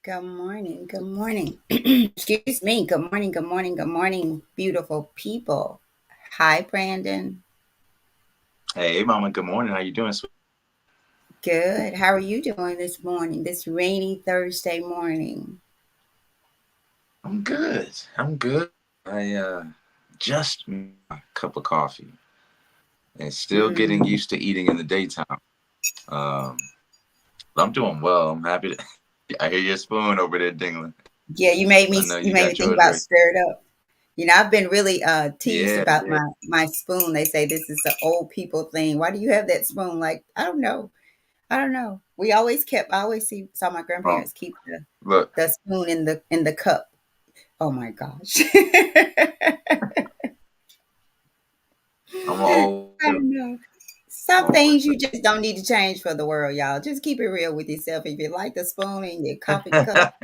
Good morning. Good morning. Excuse me. Good morning. Good morning. Good morning, beautiful people. Hi, Brandon. Hey, Mama. Good morning. How you doing? Good. How are you doing this morning, this rainy Thursday morning? I'm good. I'm good. I just made a cup of coffee and still getting Mm. used to eating in the daytime. Um, but I'm doing well. I'm happy to. I hear your spoon over there dingling. Yeah, I know you you made me got think yours about ready. stirred up. I've been really teased Yeah, about yeah. my spoon. They say this is an old people thing. Why do you have that spoon? Like, I don't know. I don't know. I always saw my Um, grandparents keep look, the spoon in the cup. Oh my gosh. I'm an old I too. don't know. Some I'm things you just don't need to change for the world, y'all. Just keep it real with yourself. If you like the spoon in your coffee cup,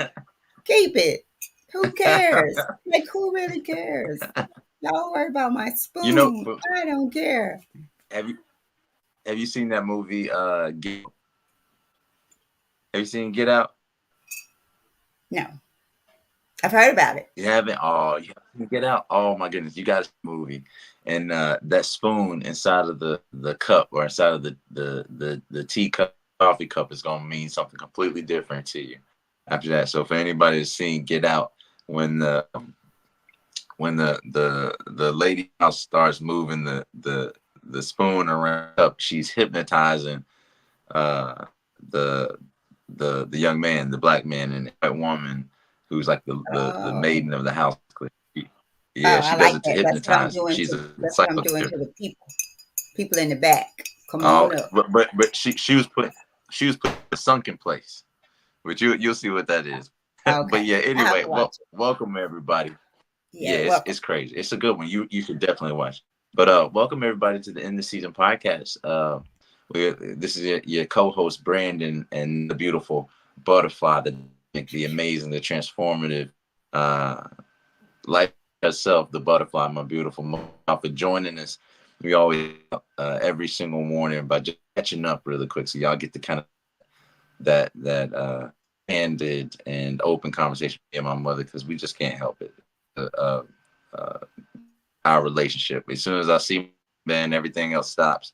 keep it. Who cares? Like, who really cares? Don't worry about my you know, spoon. I don't care. have you have you seen that movie? Have you seen Get Out? No, I've heard about it. You haven't? Oh, you haven't Get Out? Oh my goodness, you got to see the movie. And that spoon inside of the cup or inside of the tea cup, coffee cup is gonna mean something completely different to you after that. So for anybody that's seen Get Out, when the lady house starts moving the spoon around up, she's hypnotizing uh the the young man, the black man, and the white woman who's like the Oh, maiden of the house. oh, Yeah, I she does like it to that. hypnotize them. She's a That's what I'm psycho doing to therapist. the people in the back. Come on up. But she was put in a sunken place, which you'll see what that is. But Okay, yeah, I have anyway, to well, watch it. welcome everybody. Yeah, Yeah, it's welcome. crazy. It's a good one. You should definitely watch. But welcome everybody to the end of season podcast. This is your co-host Brandon and the beautiful butterfly, the amazing, the transformative, uh, life herself, the butterfly, my beautiful mom, for joining us. We always every single morning by just catching up really quick, so y'all get the kind of that candid and open conversation with me and my mother because we just can't help it. Uh, uh, uh, our relationship. As soon as I see Ben, everything else stops.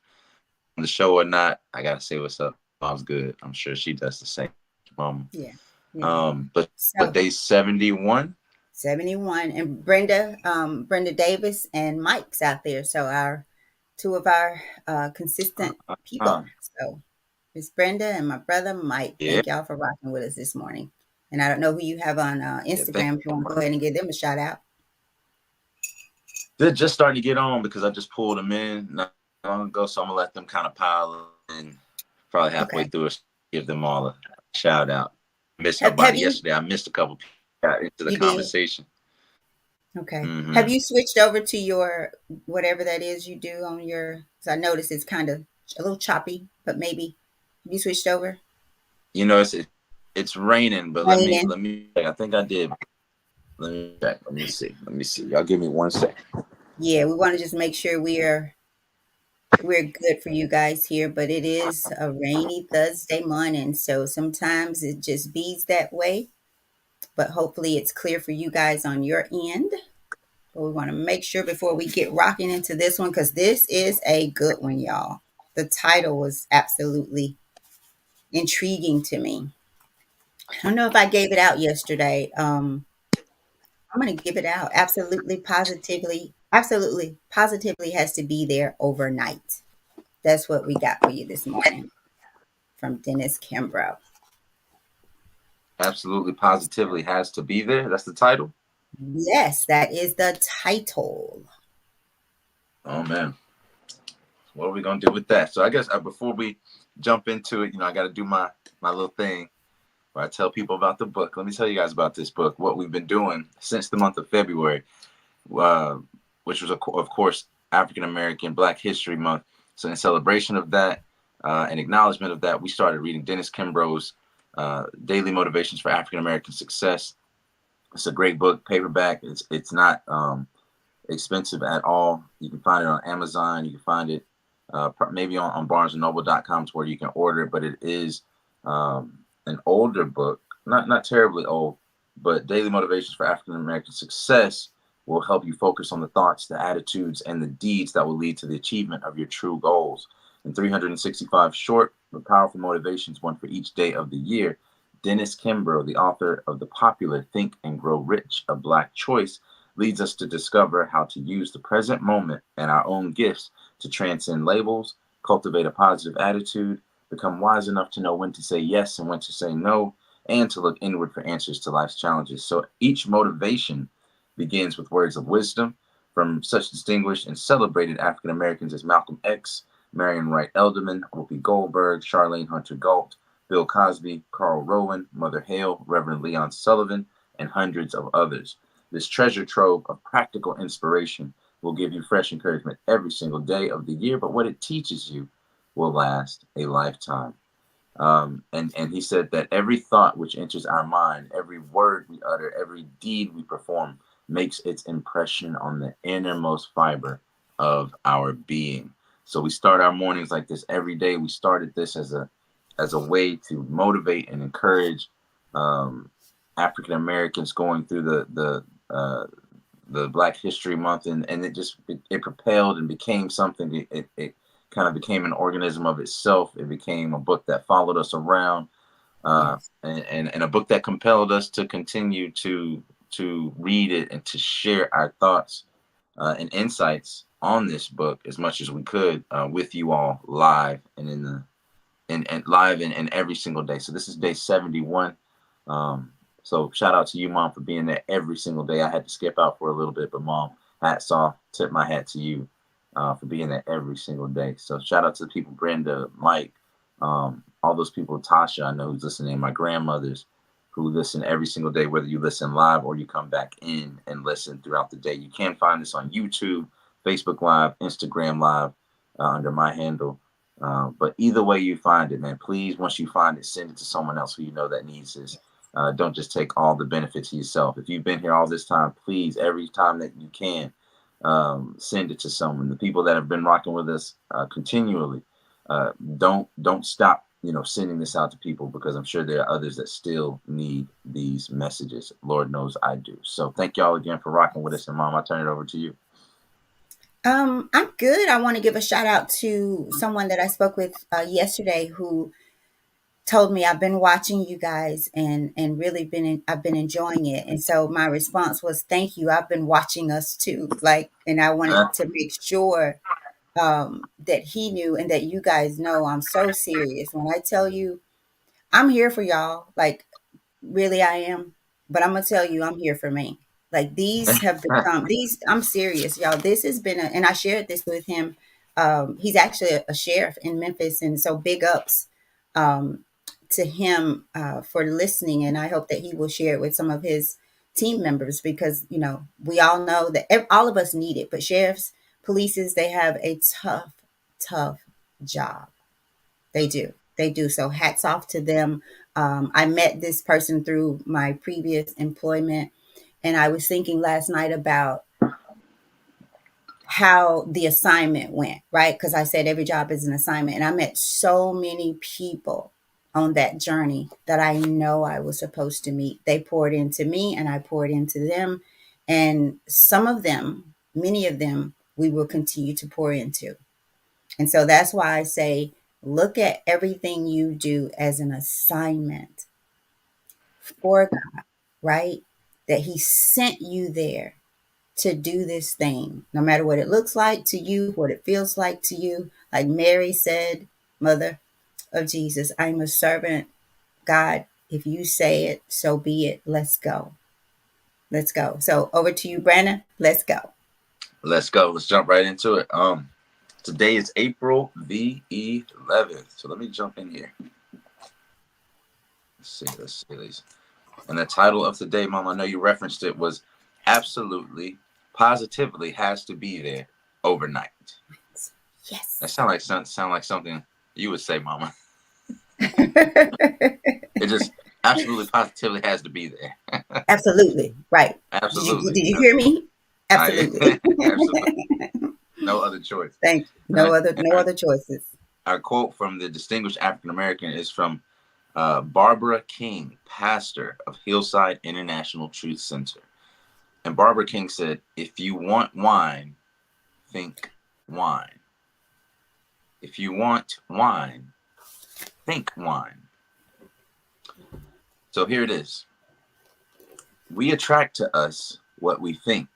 On the show or not, I gotta say what's up. Mom's good. I'm sure she does the same. Mom. Yeah, yeah. But So day 71. 71 and Brenda Davis and Mike's out there. So our two of our consistent Huh. people. So Miss Brenda and my brother Mike. Yeah. Thank y'all for rocking with us this morning. And I don't know who you have on Yeah. Thank Instagram. If you you want so to much. go ahead and give them a shout out. They're just starting to get on because I just pulled them in not long ago, so I'm gonna let them kind of pile in. Probably halfway Okay. through it, give them all a shout out. Missed Have nobody you yesterday. I missed a couple people got into the you did? conversation. Okay. Have Mm-hmm. you switched over to your whatever that is you do on your? Because I noticed it's kind of a little choppy, but maybe have you switched over? It's raining, but let me Raining. let me. I think I did. Let me check. Let me see. Let me see. Y'all give me 1 second. Yeah, we want to just make sure we're good for you guys here, but it is a rainy Thursday morning, so sometimes it just bees that way. But hopefully it's clear for you guys on your end. But we want to make sure before we get rocking into this one, because this is a good one, y'all. The title was absolutely intriguing to me. I don't know if I gave it out yesterday. I'm going to give it out. Absolutely, positively has to be there overnight. That's what we got for you this morning from Dennis Kimbro. Absolutely, positively has to be there. That's the title. Yes, that is the title. Oh man, what are we gonna do with that? So I guess before we jump into it, I got to do my little thing where I tell people about the book. Let me tell you guys about this book. What we've been doing since the month of February, uh, which was of course African American Black History Month. So in celebration of that, and acknowledgement of that, we started reading Dennis Kimbro's Daily Motivations for African American Success. It's a great book, paperback. It's not expensive at all. You can find it on Amazon. You can find it maybe on BarnesandNoble.com to where you can order it. But it is an older book, not terribly old, but Daily Motivations for African American Success will help you focus on the thoughts, the attitudes, and the deeds that will lead to the achievement of your true goals. In 365 short but powerful motivations, one for each day of the year, Dennis Kimbro, the author of the popular Think and Grow Rich, A Black Choice, leads us to discover how to use the present moment and our own gifts to transcend labels, cultivate a positive attitude, become wise enough to know when to say yes and when to say no, and to look inward for answers to life's challenges. So each motivation begins with words of wisdom from such distinguished and celebrated African Americans as Malcolm X, Marion Wright Elderman, Whoopi Goldberg, Charlene Hunter Galt, Bill Cosby, Carl Rowan, Mother Hale, Reverend Leon Sullivan, and hundreds of others. This treasure trove of practical inspiration will give you fresh encouragement every single day of the year, but what it teaches you will last a lifetime. And he said that every thought which enters our mind, every word we utter, every deed we perform makes its impression on the innermost fiber of our being. So we start our mornings like this every day. We started this as a way to motivate and encourage um, African Americans going through the Black History Month, and it propelled and became something. It kind of became an organism of itself. It became a book that followed us around, Yes. and a book that compelled us to continue to read it and to share our thoughts and insights on this book as much as we could with you all live and in the and live and every single day. So this is day 71. Um, so shout out to you, Mom, for being there every single day. I had to skip out for a little bit, but Mom, hats off. Tip my hat to you for being there every single day. So shout out to the people, Brenda, Mike, all those people, Tasha, I know who's listening, my grandmothers who listen every single day, whether you listen live or you come back in and listen throughout the day. You can find this on YouTube, Facebook Live, Instagram Live under my handle. But either way you find it, man, please, once you find it, send it to someone else who you know that needs this. Don't just take all the benefits yourself. If you've been here all this time, please, every time that you can, send it to someone. The people that have been rocking with us continually, don't stop, sending this out to people, because I'm sure there are others that still need these messages. Lord knows I do. So thank y'all again for rocking with us, and Mom, I turn it over to you. I'm good. I want to give a shout out to someone that I spoke with yesterday who told me I've been watching you guys and really I've been enjoying it. And so my response was, "Thank you. I've been watching us too." Like, and I wanted to make sure that he knew and that you guys know I'm so serious when I tell you I'm here for y'all. Like, really, I am. But I'm gonna tell you, I'm here for me. Like, these have become these. I'm serious, y'all. This has been and I shared this with him. He's actually a sheriff in Memphis, and so big ups um, to him for listening. And I hope that he will share it with some of his team members, because we all know that all of us need it. But sheriffs, polices, they have a tough job. They do. They do. So hats off to them. I met this person through my previous employment, and I was thinking last night about how the assignment went, right? Because I said every job is an assignment, and I met so many people on that journey that I know I was supposed to meet. They poured into me, and I poured into them, and some of them, many of them, we will continue to pour into. And so that's why I say, look at everything you do as an assignment for God, right? That He sent you there to do this thing, no matter what it looks like to you, what it feels like to you. Like Mary said, Mother of Jesus, I'm a servant. God, if you say it, so be it. Let's go. Let's go. So over to you, Brandon. Let's go. Let's go. Let's jump right into it. Today is April the 11th. So let me jump in here. Let's see these. And the title of today, Mom, I know you referenced it, was absolutely, positively has to be there overnight. That Yes. sound like something you would say, Mama. It just absolutely, positively has to be there. Absolutely. Right. Did you Absolutely. did you hear me? I Absolutely. absolutely no other choice. Thank you. And No other choices. our quote from the distinguished African American is from Barbara King, pastor of Hillside International Truth Center. And Barbara King said, if you want wine, think wine. If you want wine, think wine. So here it is. We attract to us what we think.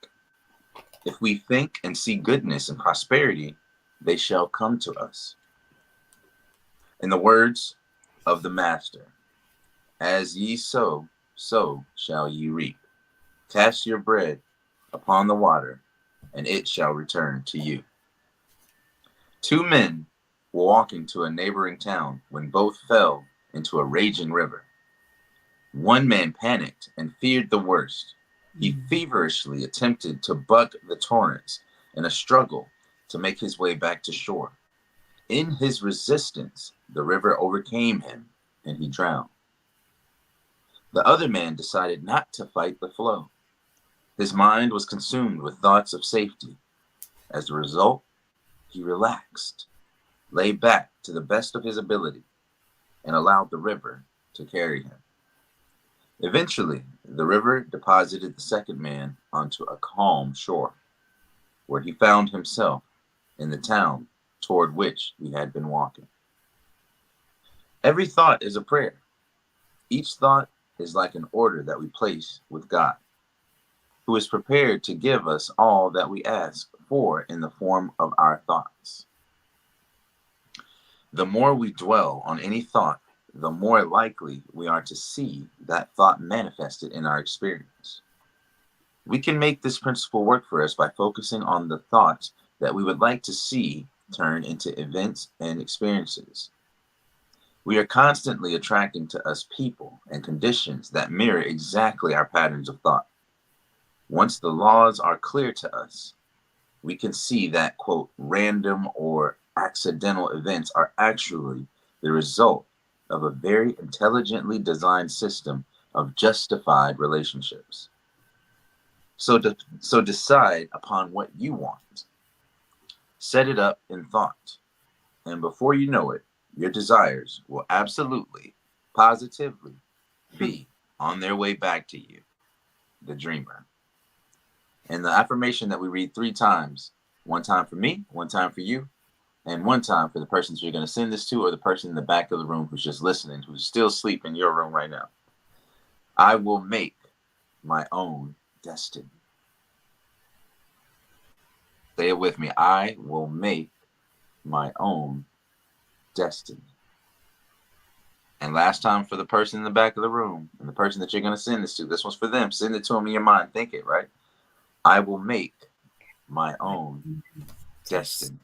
If we think and see goodness and prosperity, they shall come to us. In the words of the Master, as ye sow, so shall ye reap. Cast your bread upon the water, and it shall return to you. Two men were walking to a neighboring town when both fell into a raging river. One man panicked and feared the worst. He feverishly attempted to buck the torrents in a struggle to make his way back to shore. In his resistance, the river overcame him and he drowned. The other man decided not to fight the flow. His mind was consumed with thoughts of safety. As a result, he relaxed, lay back to the best of his ability, and allowed the river to carry him. Eventually, the river deposited the second man onto a calm shore, where he found himself in the town toward which he had been walking. Every thought is a prayer. Each thought is like an order that we place with God, who is prepared to give us all that we ask for in the form of our thoughts. The more we dwell on any thought, the more likely we are to see that thought manifested in our experience. We can make this principle work for us by focusing on the thoughts that we would like to see turn into events and experiences. We are constantly attracting to us people and conditions that mirror exactly our patterns of thought. Once the laws are clear to us, we can see that, quote, random or accidental events are actually the result of a very intelligently designed system of justified relationships. So decide upon what you want. Set it up in thought. And before you know it, your desires will absolutely, positively be on their way back to you, the dreamer. And the affirmation that we read 3 times, one time for me, one time for you, and one time for the person that you're going to send this to, or the person in the back of the room who's just listening, who's still asleep in your room right now. I will make my own destiny. Say it with me. I will make my own destiny. And last time for the person in the back of the room and the person that you're going to send this to. This one's for them. Send it to them in your mind. Think it, right? I will make my own destiny.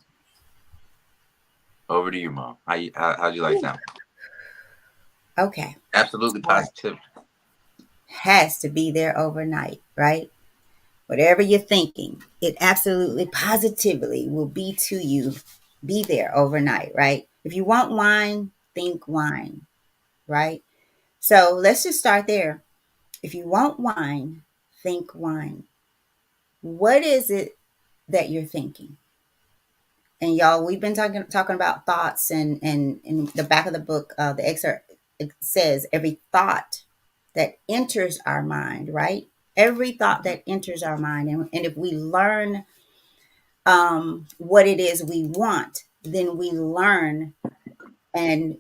Over to you, Mom. How'd you like that? Okay. Absolutely All right. positive. Has to be there overnight, right? Whatever you're thinking, it absolutely positively will be to you, be there overnight, right? If you want wine, think wine, right? So let's just start there. If you want wine, think wine. What is it that you're thinking? And y'all, we've been talking about thoughts, and in the back of the book, the excerpt, it says every thought that enters our mind, right? Every thought that enters our mind, and if we learn what it is we want, then we learn, and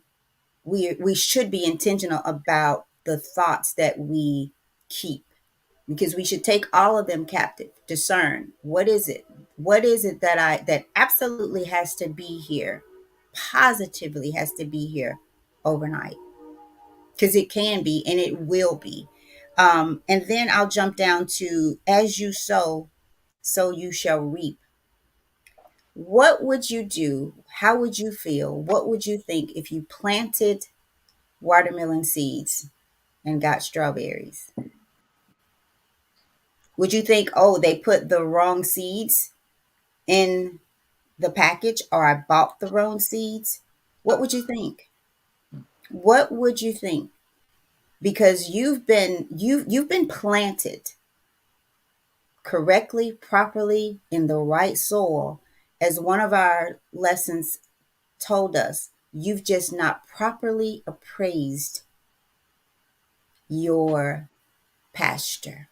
we should be intentional about the thoughts that we keep, because we should take all of them captive, discern what is it that I that absolutely has to be here, positively has to be here overnight, because it can be and it will be. And then I'll jump down to, as you sow, so you shall reap. What would you do? How would you feel? What would you think if you planted watermelon seeds and got strawberries? Would you think, oh, they put the wrong seeds in the package, or I bought the wrong seeds? What would you think? What would you think? Because you've been planted correctly, properly, in the right soil, as one of our lessons told us. You've just not properly appraised your pasture.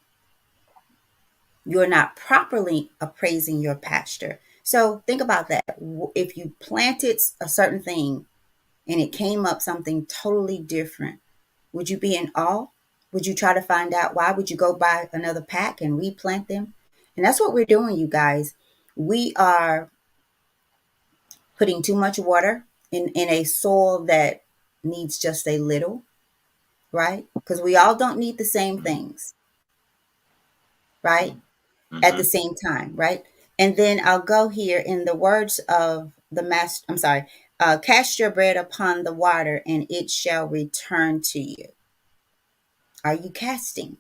You're not properly appraising your pasture. So think about that. If you planted a certain thing and it came up something totally different, would you be in awe? Would you try to find out why? Would you go buy another pack and replant them? And that's what we're doing, you guys. We are putting too much water in a soil that needs just a little, right? Because we all don't need the same things, right? At the Mm-hmm. same time, right? And then I'll go here in the words of the master, I'm sorry, cast your bread upon the water and it shall return to you. Are you casting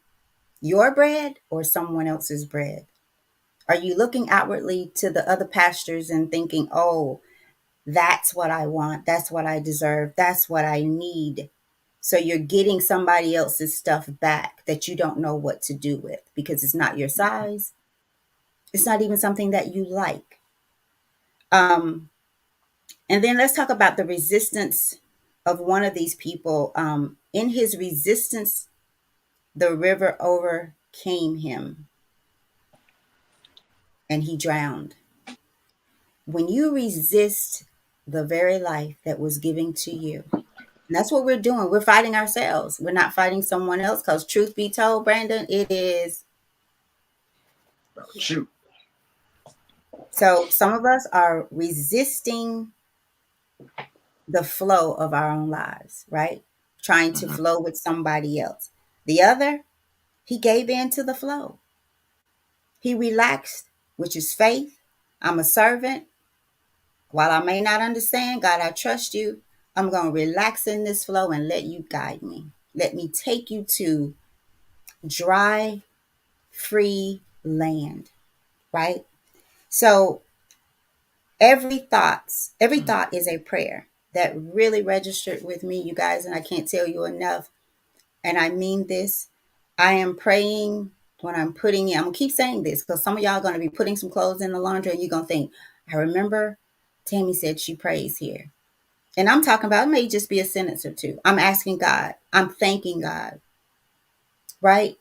your bread or someone else's bread? Are you looking outwardly to the other pastors and thinking, oh, that's what I want, that's what I deserve, that's what I need? So you're getting somebody else's stuff back that you don't know what to do with because it's not your size. It's not even something that you like. Um, and then let's talk about the resistance of one of these people. In his resistance, the river overcame him and he drowned. When you resist the very life that was given to you, and that's what we're doing. We're fighting ourselves. We're not fighting someone else because, truth be told, Brandon, it is. Shoot. So some of us are resisting the flow of our own lives, right? Trying to Mm-hmm. flow with somebody else. The other, he gave in to the flow. He relaxed, which is faith. I'm a servant. While I may not understand, God, I trust you. I'm going to relax in this flow and let you guide me. Let me take you to dry, free land, right? So every thought is a prayer. That really registered with me, you guys, and I can't tell you enough. And I mean this. I am praying when I'm putting in, I'm gonna keep saying this because some of y'all are gonna be putting some clothes in the laundry and you're gonna think, I remember Tammy said she prays here. And I'm talking about, it may just be a sentence or two. I'm asking God, I'm thanking God, right?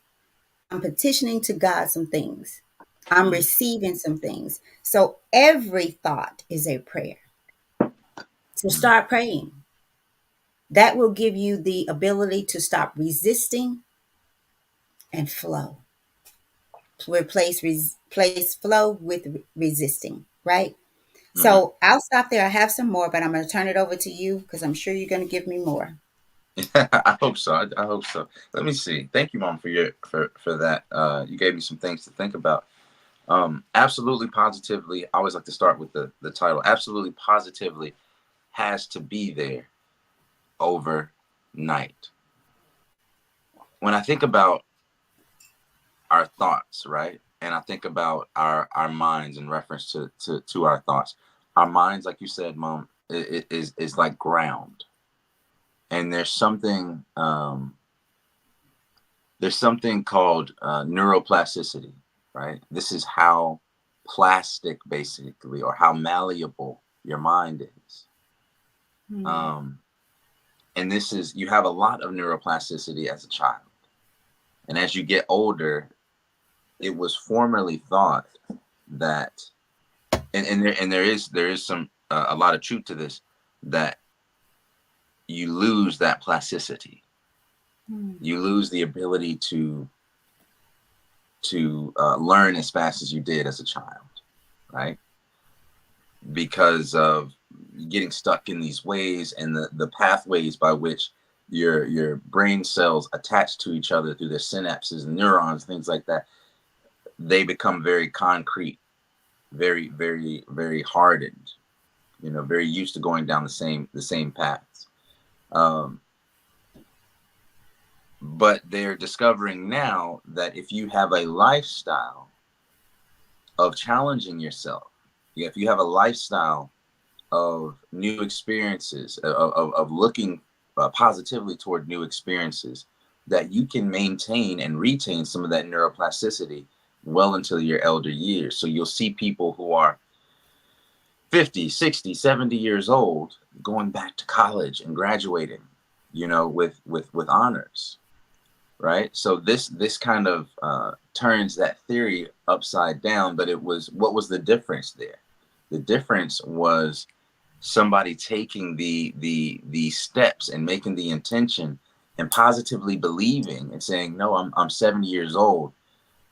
I'm petitioning to God some things. I'm receiving some things. So every thought is a prayer. So start praying. That will give you the ability to stop resisting and flow. To replace flow with resisting, right? Mm-hmm. So I'll stop there. I have some more, but I'm going to turn it over to you because I'm sure you're going to give me more. I hope so. I hope so. Let me see. Thank you, Mom, for your for that. You gave me some things to think about. Absolutely, positively. I always like to start with the title. Absolutely, positively has to be there overnight. When I think about our thoughts, right, and I think about our minds in reference to our thoughts, our minds, like you said, Mom, is like ground, and there's something called neuroplasticity, right? This is how plastic, basically, or how malleable your mind is. Hmm. Um, and this is, you have a lot of neuroplasticity as a child. And as you get older, it was formerly thought that, and there is some, a lot of truth to this, that you lose that plasticity. Hmm. You lose the ability to learn as fast as you did as a child, right? Because of getting stuck in these ways and the pathways by which your brain cells attach to each other through their synapses and neurons, things like that, they become very concrete, very, very, very hardened, very used to going down the same paths. Um, but they're discovering now that if you have a lifestyle of challenging yourself, if you have a lifestyle of new experiences, of looking positively toward new experiences, that you can maintain and retain some of that neuroplasticity well into your elder years. So you'll see people who are 50, 60, 70 years old, going back to college and graduating, with honors, right? So this kind of turns that theory upside down. But what was the difference there? The difference was somebody taking the steps and making the intention and positively believing and saying, no, I'm 70 years old.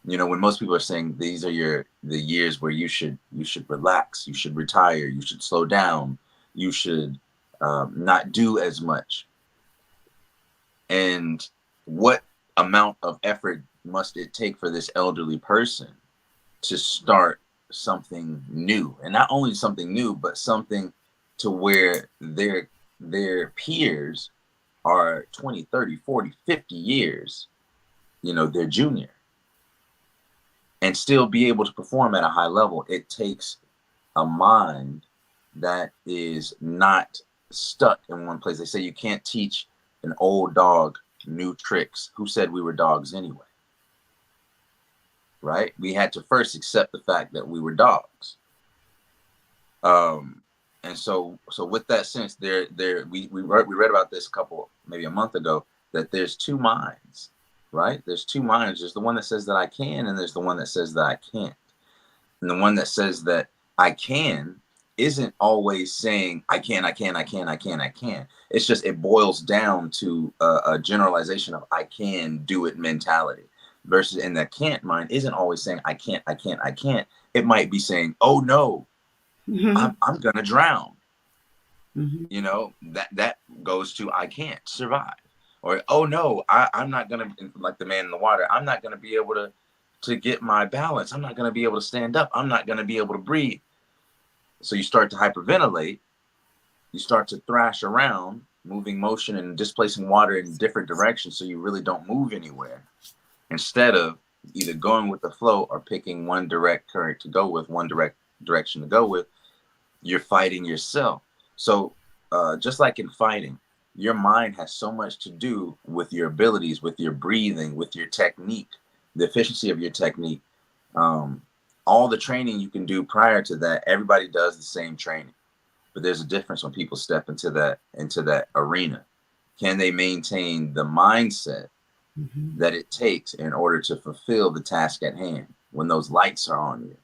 When most people are saying these are the years where you should relax, you should retire, you should slow down, you should not do as much. And what amount of effort must it take for this elderly person to start something new? And not only something new, but something to where their peers are 20, 30, 40, 50 years, their junior, and still be able to perform at a high level. It takes a mind that is not stuck in one place. They say you can't teach an old dog new tricks. Who said we were dogs anyway? Right? We had to first accept the fact that we were dogs. And so with that sense, we read about this maybe a month ago, that there's two minds, right? There's two minds. There's the one that says that I can, and there's the one that says that I can't. And the one that says that I can isn't always saying I can, I can, I can, I can, I can. It's just, it boils down to a generalization of I can do it mentality. Versus in the can't mind isn't always saying I can't, I can't, I can't. It might be saying, oh no, Mm-hmm. I'm gonna drown. Mm-hmm. That goes to I can't survive. Or oh no, I'm not gonna, like the man in the water, I'm not gonna be able to get my balance. I'm not gonna be able to stand up. I'm not gonna be able to breathe. So you start to hyperventilate, you start to thrash around, moving motion and displacing water in different directions, so you really don't move anywhere. Instead of either going with the flow or picking one direct current to go with, one direct direction to go with, you're fighting yourself. So just like in fighting, your mind has so much to do with your abilities, with your breathing, with your technique, the efficiency of your technique. Um, all the training you can do prior to that, everybody does the same training, but there's a difference when people step into that arena. Can they maintain the mindset Mm-hmm. that it takes in order to fulfill the task at hand? When those lights are on you,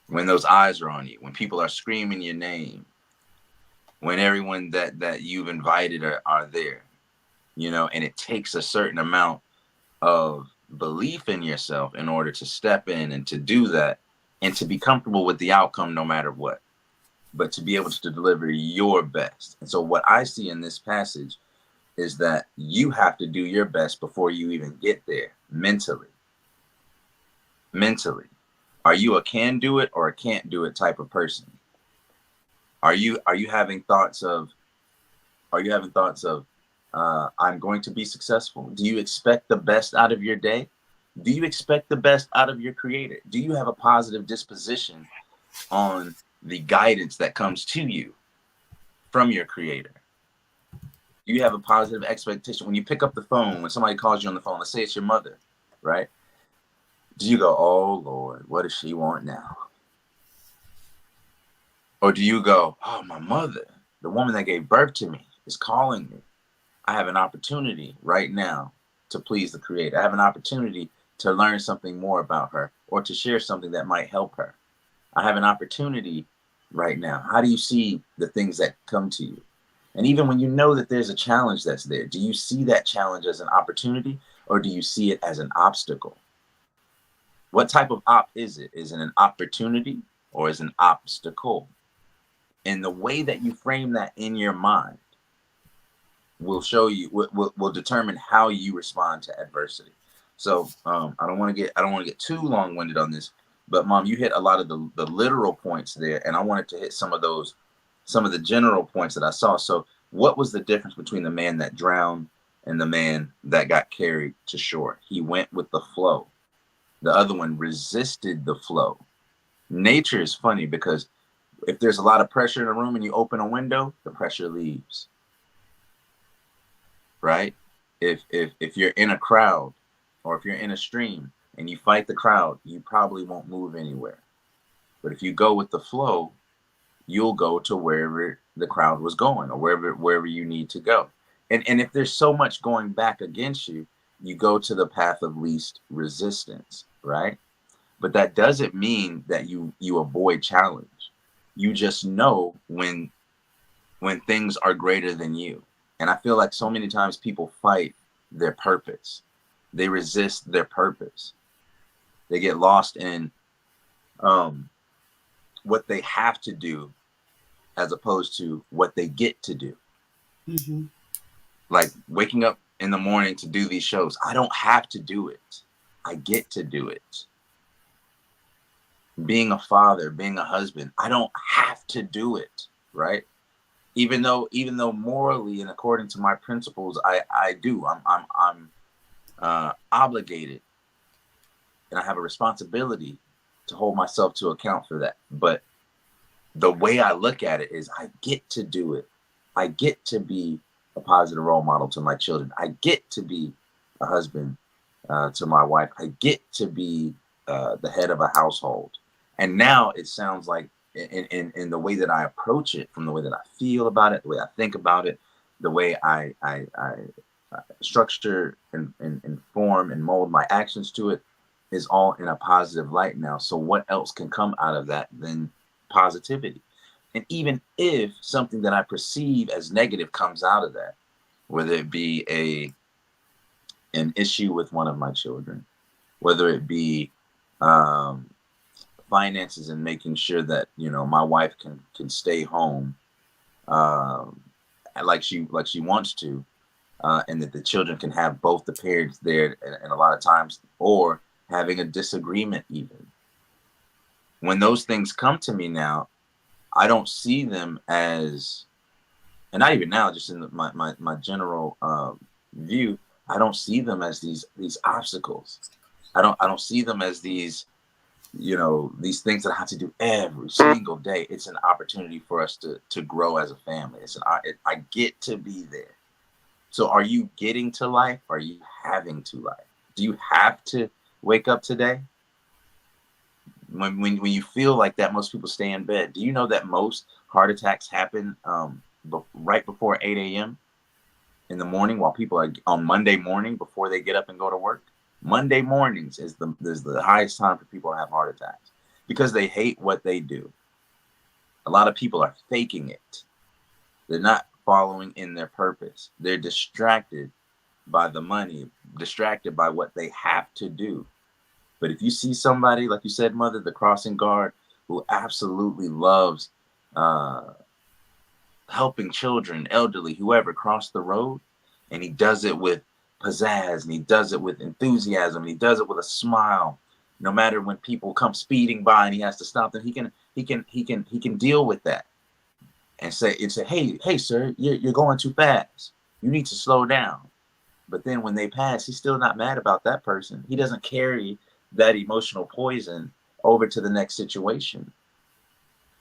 when those eyes are on you, when people are screaming your name, when everyone that you've invited are there, and it takes a certain amount of belief in yourself in order to step in and to do that, and to be comfortable with the outcome no matter what, but to be able to deliver your best. And so what I see in this passage is that you have to do your best before you even get there mentally. Are you a can do it or a can't do it type of person? Are you having thoughts of I'm going to be successful? Do you expect the best out of your day? Do you expect the best out of your creator? Do you have a positive disposition on the guidance that comes to you from your creator? Do you have a positive expectation when you pick up the phone, when somebody calls you on the phone? Let's say it's your mother, right? Do you go, oh Lord, what does she want now? Or do you go, oh, my mother, the woman that gave birth to me, is calling me. I have an opportunity right now to please the creator. I have an opportunity to learn something more about her, or to share something that might help her. I have an opportunity right now. How do you see the things that come to you? And even when you know that there's a challenge that's there, do you see that challenge as an opportunity, or do you see it as an obstacle? What type of op is it? Is it an opportunity or is it an obstacle? And the way that you frame that in your mind will show you, will determine how you respond to adversity. So I don't want to get too long winded on this, but Mom, you hit a lot of the literal points there, and I wanted to hit some of the general points that I saw. So what was the difference between the man that drowned and the man that got carried to shore? He went with the flow. The other one resisted the flow. Nature is funny because if there's a lot of pressure in a room and you open a window, the pressure leaves. Right? If you're in a crowd, or if you're in a stream and you fight the crowd, you probably won't move anywhere. But if you go with the flow, you'll go to wherever the crowd was going, or wherever you need to go. And if there's so much going back against you, you go to the path of least resistance, right? But that doesn't mean that you avoid challenge. You just know when things are greater than you. And I feel like so many times people fight their purpose. They resist their purpose. They get lost in um, what they have to do as opposed to what they get to do. Mm-hmm. Like waking up in the morning to do these shows, I don't have to do it. I get to do it. Being a father, being a husband, I don't have to do it, right? Even though morally and according to my principles, I do. I'm obligated, and I have a responsibility to hold myself to account for that. But the way I look at it is I get to do it. I get to be a positive role model to my children. I get to be a husband to my wife. I get to be the head of a household. And now it sounds like in the way that I approach it, from the way that I feel about it, the way I think about it, the way I structure and form and mold my actions to it is all in a positive light now. So what else can come out of that than positivity? And even if something that I perceive as negative comes out of that, whether it be an issue with one of my children, whether it be um, finances and making sure that my wife can stay home um, like she wants to, and that the children can have both the parents there, and a lot of times, or having a disagreement even. When those things come to me now, I don't see them as, and not even now, just in my general view, I don't see them as these obstacles. I don't see them as these things that I have to do every single day. It's an opportunity for us to grow as a family. I get to be there. So are you getting to life? Are you having to life? Do you have to wake up today? When you feel like that, most people stay in bed. Do you know that most heart attacks happen right before 8 a.m. in the morning, while people are on Monday morning before they get up and go to work? Monday mornings is the highest time for people to have heart attacks because they hate what they do. A lot of people are faking it. They're not following in their purpose. They're distracted by the money, distracted by what they have to do. But if you see somebody, like you said, Mother, the crossing guard, who absolutely loves uh, helping children, elderly, whoever cross the road, and he does it with pizzazz, and he does it with enthusiasm, and he does it with a smile. No matter when people come speeding by and he has to stop them, he can deal with that and say, hey, sir, you're going too fast. You need to slow down. But then when they pass, he's still not mad about that person. He doesn't carry that emotional poison over to the next situation.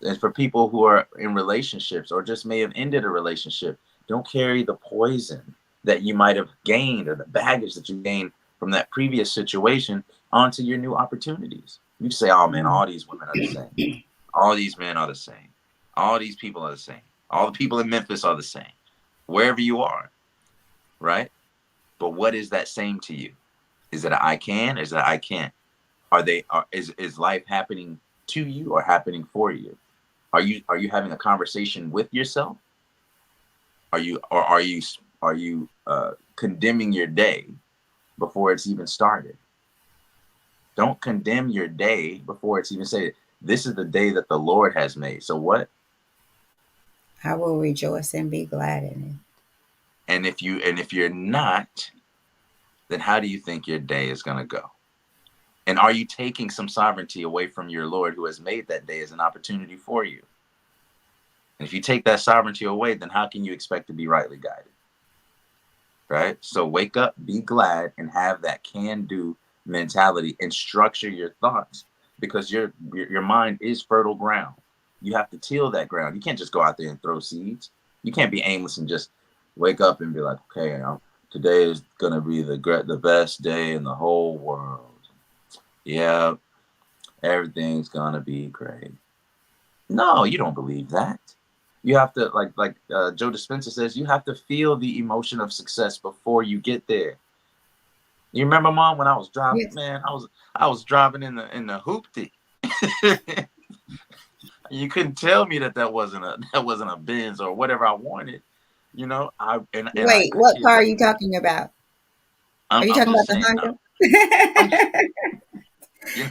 And for people who are in relationships or just may have ended a relationship, don't carry the poison that you might have gained, or the baggage that you gained from that previous situation, onto your new opportunities. You say, oh man, all these women are the same. All these men are the same. All these people are the same. All the people in Memphis are the same. Wherever you are, right? But what is that saying to you? Is it I can? Is it I can't? Is life happening to you or happening for you? Are you having a conversation with yourself? Are you condemning your day before it's even started? Don't condemn your day before it's even said. This is the day that the Lord has made. So what? I will rejoice and be glad in And if you're not, then how do you think your day is going to go? And are you taking some sovereignty away from your Lord, who has made that day as an opportunity for you? And if you take that sovereignty away, then how can you expect to be rightly guided? Right? So wake up, be glad, and have that can-do mentality, and structure your thoughts, because your mind is fertile ground. You have to till that ground. You can't just go out there and throw seeds. You can't be aimless and just wake up and be like, okay, today is gonna be the best day in the whole world. Yeah, everything's gonna be great. No, you don't believe that. You have to like Joe Dispenza says, you have to feel the emotion of success before you get there. You remember, Mom, when I was driving, Yes. man, I was driving in the hoopty. You couldn't tell me that wasn't a that wasn't a Benz or whatever I wanted. And I Wait, could what hear. car are you talking about? Are you I'm talking about just the saying. Honda? I'm just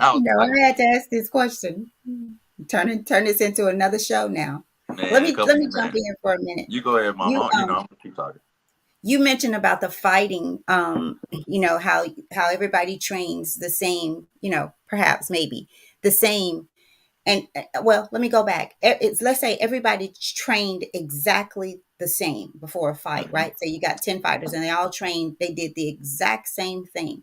I You was know, like, I had to ask this question. Turn this into another show now. man, Let come me on, jump man. in for a minute. You go ahead, Mom. You I'm gonna keep talking. you mentioned about the fighting, you know, how everybody trains the same, you know, perhaps maybe the same. And well, let me go back. It's, let's say everybody trained exactly the same before a fight, Hmm. right? So you got 10 fighters and they all trained, they did the exact same thing.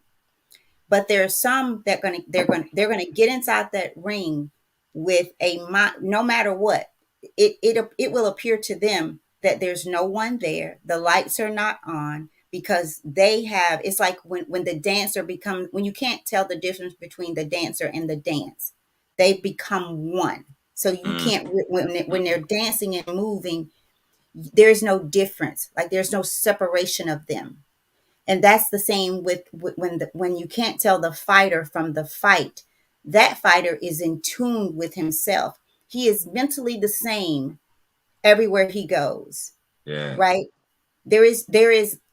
But there are some that they're gonna get inside that ring with a mind, no matter what, it will appear to them that there's no one there, the lights are not on, because they have, it's like when the dancer becomes, when you can't tell the difference between the dancer and the dance, they become one. So you Mm, can't, when they're dancing and moving, there's no difference, like there's no separation of them. And that's the same with when you can't tell the fighter from the fight. That fighter is in tune with himself. He is mentally the same everywhere he goes, yeah, right? There is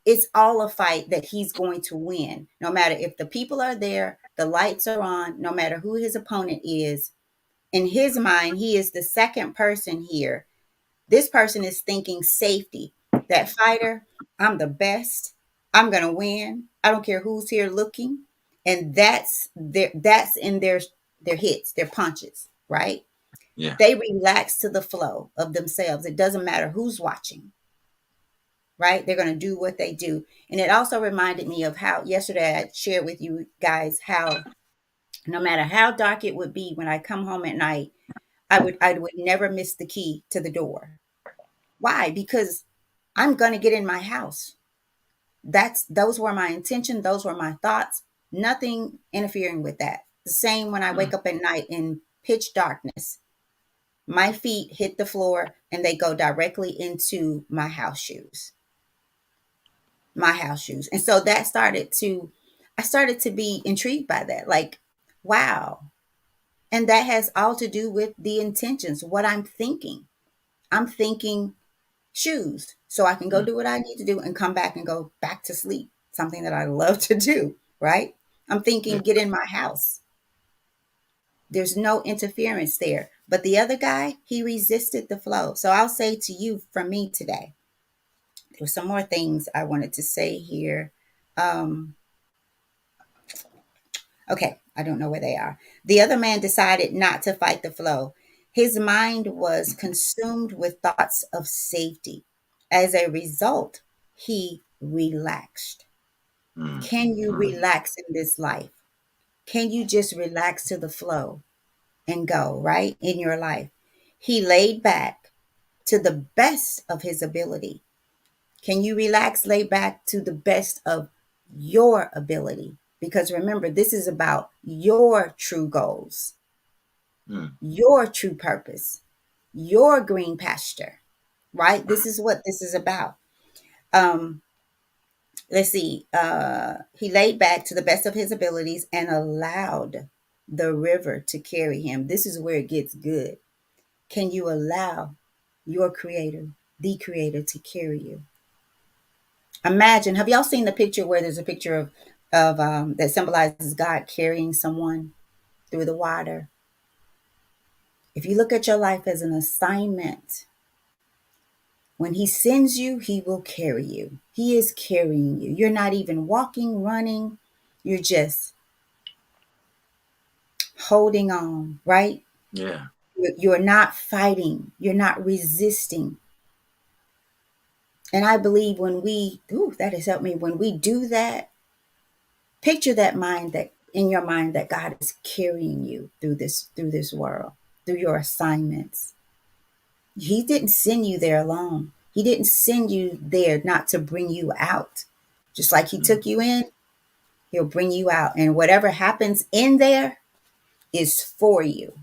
it's all a fight that he's going to win, no matter if the people are there, the lights are on, no matter who his opponent is. In his mind, he is the second person here. This person is thinking safety. That fighter, I'm the best. I'm going to win. I don't care who's here looking. And that's in their hits, their punches, right? yeah. They relax to the flow of themselves. It doesn't matter who's watching, right? They're going to do what they do. And it also reminded me of how yesterday I shared with you guys how no matter how dark it would be when I come home at night, I would never miss the key to the door. Why? Because I'm going to get in my house. Those were my intention, those were my thoughts, nothing interfering with that. The same when I Mm, wake up at night in pitch darkness. My feet hit the floor and they go directly into my house shoes. My house shoes. And so that started to I started to be intrigued by that. Like, wow. And that has all to do with the intentions, what I'm thinking. I'm thinking shoes so I can go mm, do what I need to do and come back and go back to sleep, something that I love to do, right? I'm yeah. thinking get in my house. There's no interference there. But the other guy, he resisted the flow. So I'll say to you from me today, there's some more things I wanted to say here. Um, okay, I don't know where they are. The other man decided not to fight the flow. His mind was consumed with thoughts of safety. As a result, he relaxed. Mm, Can you mm, relax in this life? Can you just relax to the flow and go, right? In your life. He laid back to the best of his ability. Can you relax, lay back to the best of your ability? Because remember, this is about your true goals, mm, your true purpose, your green pasture, right? This is what this is about. Um, let's see. He laid back to the best of his abilities and allowed the river to carry him. This is where it gets good. Can you allow your creator, the creator, to carry you? Imagine, have y'all seen the picture where there's a picture of that symbolizes God carrying someone through the water? If you look at your life as an assignment, when he sends you, he will carry you. He is carrying you. You're not even walking, running. You're just holding on, right? yeah. You're not fighting. You're not resisting. And I believe when that has helped me. When we do that, picture that mind that in your mind that God is carrying you through this world, through your assignments. He didn't send you there alone. He didn't send you there not to bring you out. Just like he Mm, took you in, he'll bring you out. And whatever happens in there is for you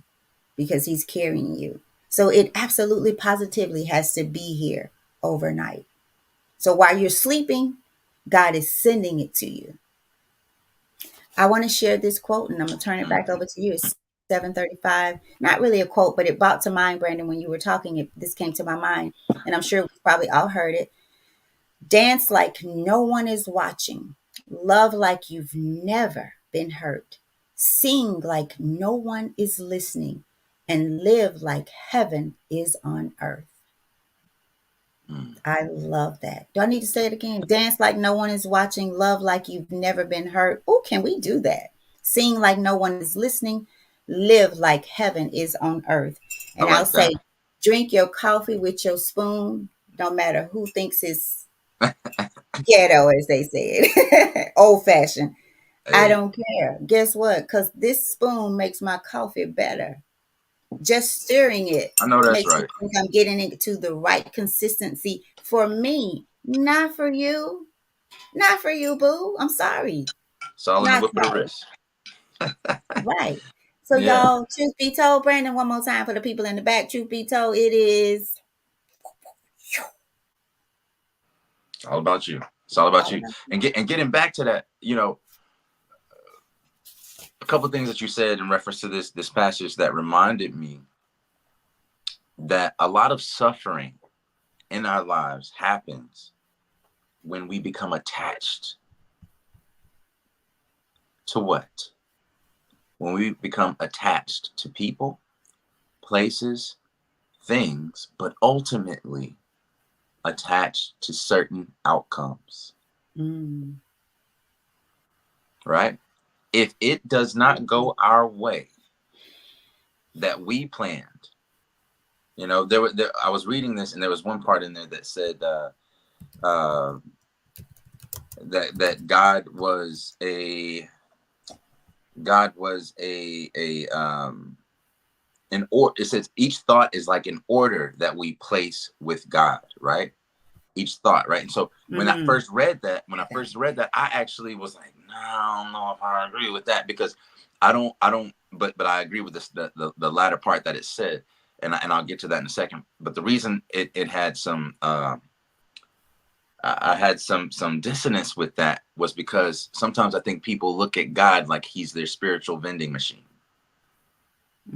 because he's carrying you. So it absolutely positively has to be here overnight. So while you're sleeping, God is sending it to you. I want to share this quote and I'm going to turn it back Mhm. over to you. It's 7:35. Not really a quote, but it brought to mind, Brandon, when you were talking, this came to my mind. And I'm sure we've probably all heard it. Dance like no one is watching. Love like you've never been hurt. Sing like no one is listening. And live like heaven is on earth. Mm. I love that. Do I need to say it again? Dance like no one is watching. Love like you've never been hurt. Oh, can we do that? Sing like no one is listening. Live like heaven is on earth. I And I'll like that. say, drink your coffee with your spoon. No matter who thinks it's ghetto, as they said, old fashioned. I Hey, don't care. Guess what? Because this spoon makes my coffee better. Just stirring it I know that's makes me right. think I'm getting it to the right consistency for me, not for you. Not for you, boo. I'm sorry. It's all in the Not whip of the so. wrist. Right. So, Yeah, y'all, truth be told, Brandon, one more time for the people in the back. Truth be told, it is it's all about you. It's all about all you. about And getting back to that, a couple of things that you said in reference to this passage that reminded me that a lot of suffering in our lives happens when we become attached to what? When we become attached to people, places, things, but ultimately attached to certain outcomes, Mm. right? If it does not go our way that we planned, I was reading this and there was one part in there that said uh, that God was a an or it says each thought is like an order that we place with God, right? Each thought, right? And so Mm. when I first read that, I actually was like, no, I don't know if I agree with that because I don't, but I agree with this, the latter part that it said, and I'll get to that in a second. But the reason it had some, I had some dissonance with that was because sometimes I think people look at God like he's their spiritual vending machine.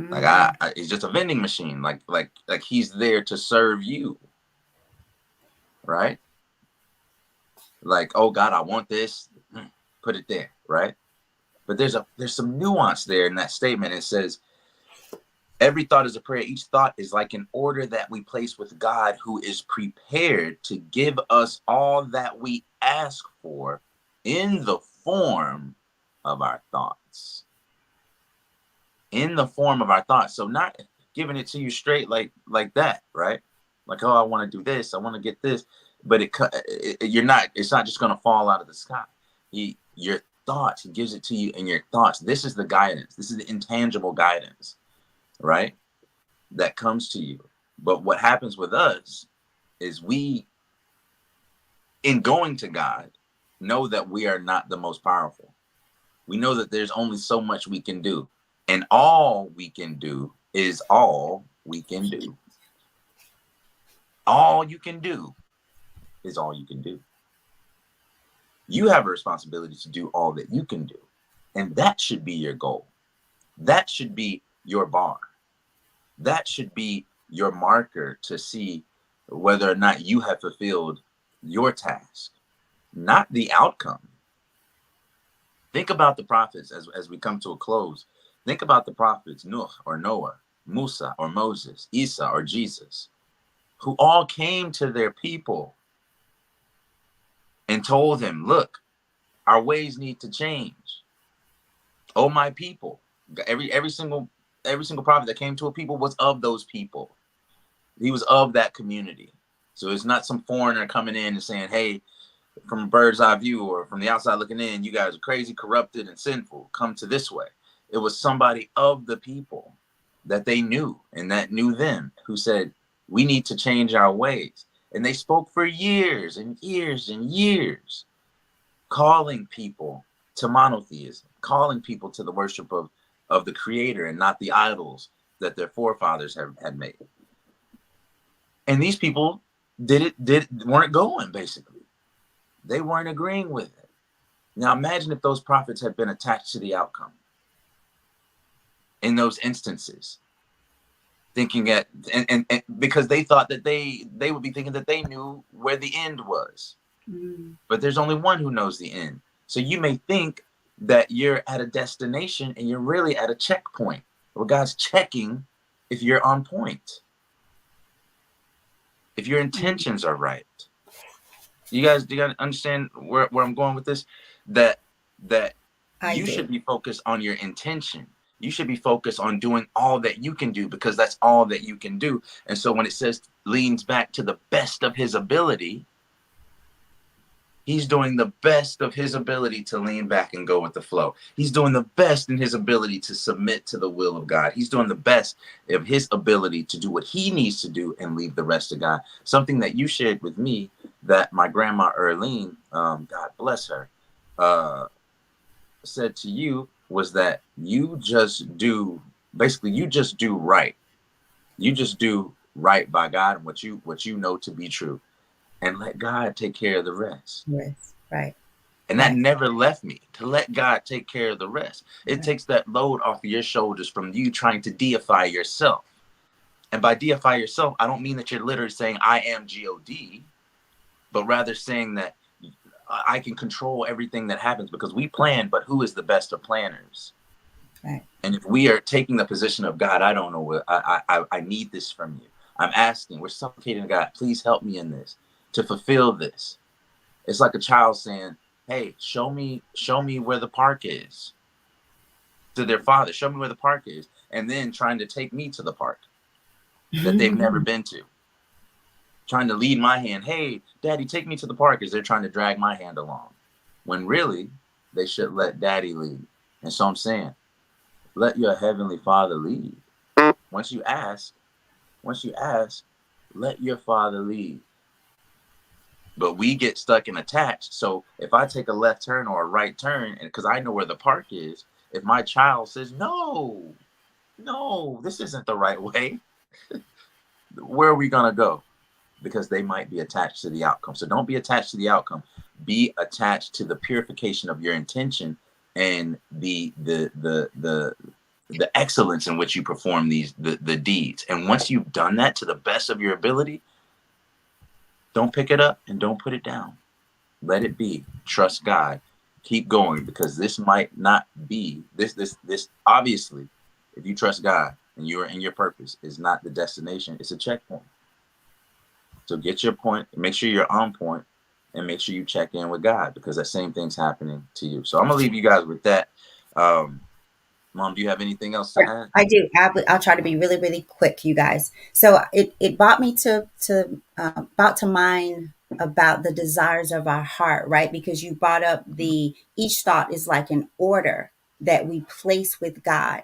Like Mm. he's just a vending machine. Like he's there to serve you, right? Like, oh God, I want this. Put it there, right? But there's some nuance there in that statement. It says every thought is a prayer. Each thought is like an order that we place with God, who is prepared to give us all that we ask for in the form of our thoughts. In the form of our thoughts. So not giving it to you straight like that, right? Like, oh, I want to do this, I want to get this, but you're not. It's not just going to fall out of the sky. Your thoughts. He gives it to you in your thoughts. This is the guidance. This is the intangible guidance, right? That comes to you. But what happens with us is we, in going to God, know that we are not the most powerful. We know that there's only so much we can do. And all we can do is all we can do. All you can do is all you can do. You have a responsibility to do all that you can do. And that should be your goal. That should be your bar. That should be your marker to see whether or not you have fulfilled your task, not the outcome. Think about the prophets as we come to a close. Think about the prophets, Nuh or Noah, Musa or Moses, Isa or Jesus, who all came to their people and told them, look, our ways need to change. Oh, my people. Every single prophet that came to a people was of those people. He was of that community. So it's not some foreigner coming in and saying, hey, from a bird's eye view or from the outside looking in, you guys are crazy, corrupted, and sinful. Come to this way. It was somebody of the people that they knew and that knew them who said, we need to change our ways. And they spoke for years and years and years, calling people to monotheism, calling people to the worship of the creator and not the idols that their forefathers had made. And these people weren't going, basically. They weren't agreeing with it. Now imagine if those prophets had been attached to the outcome in those instances, thinking at and because they thought that they would be thinking that they knew where the end was. Mm. But there's only one who knows the end. So you may think that you're at a destination and you're really at a checkpoint where God's checking if you're on point, if your Mm. intentions are right. Do you guys understand where I'm going with this? That I you do. should be focused on your intention. You should be focused on doing all that you can do because that's all that you can do. And so when it says leans back to the best of his ability, he's doing the best of his ability to lean back and go with the flow. He's doing the best in his ability to submit to the will of God. He's doing the best of his ability to do what he needs to do and leave the rest to God. Something that you shared with me that my grandma Erlene, God bless her, uh, said to you was that you just do, basically you just do right. You just do right by God and what you know to be true, and let God take care of the rest. Yes. Right. And that Right. never left me, to let God take care of the rest. It Right. takes that load off of your shoulders from you trying to deify yourself. And by deify yourself, I don't mean that you're literally saying, I am God, but rather saying that I can control everything that happens because we plan, but who is the best of planners? Right. And if we are taking the position of God, I don't know what I need this from you. I'm asking, we're supplicating God, please help me in this to fulfill this. It's like a child saying, "Hey, show me where the park is." To their father, "Show me where the park is," and then trying to take me to the park that they've never been to. Trying to lead my hand, "Hey, Daddy, take me to the park," as they're trying to drag my hand along, when really they should let Daddy lead. And so I'm saying, let your heavenly Father lead. Once you ask, once you ask, let your Father lead. But we get stuck and attached. So if I take a left turn or a right turn, and because I know where the park is, if my child says, "No, no, this isn't the right way," where are we going to go? Because they might be attached to the outcome. So don't be attached to the outcome. Be attached to the purification of your intention and the excellence in which you perform the deeds. And once you've done that to the best of your ability, don't pick it up and don't put it down. Let it be. Trust God. Keep going, because this might not be this obviously, if you trust God and you're in your purpose, is not the destination. It's a checkpoint. So get your point, make sure you're on point, and make sure you check in with God, because that same thing's happening to you. So I'm gonna leave you guys with that. Um, Mom, do you have anything else to Sure, add? I do. I'll try to be really, really quick, you guys. So it brought me brought to mind about the desires of our heart, right? Because you brought up the each thought is like an order that we place with God.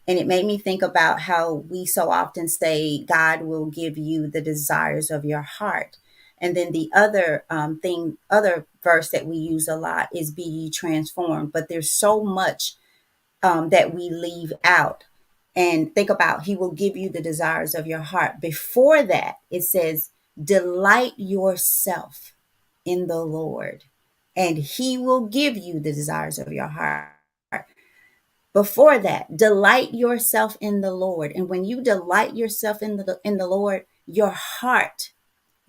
And it made me think about how we so often say, God will give you the desires of your heart. And then the other other verse that we use a lot is be ye transformed. But there's so much that we leave out. And think about, he will give you the desires of your heart. Before that, it says, delight yourself in the Lord, and he will give you the desires of your heart. Before that, delight yourself in the Lord. And when you delight yourself in the Lord, your heart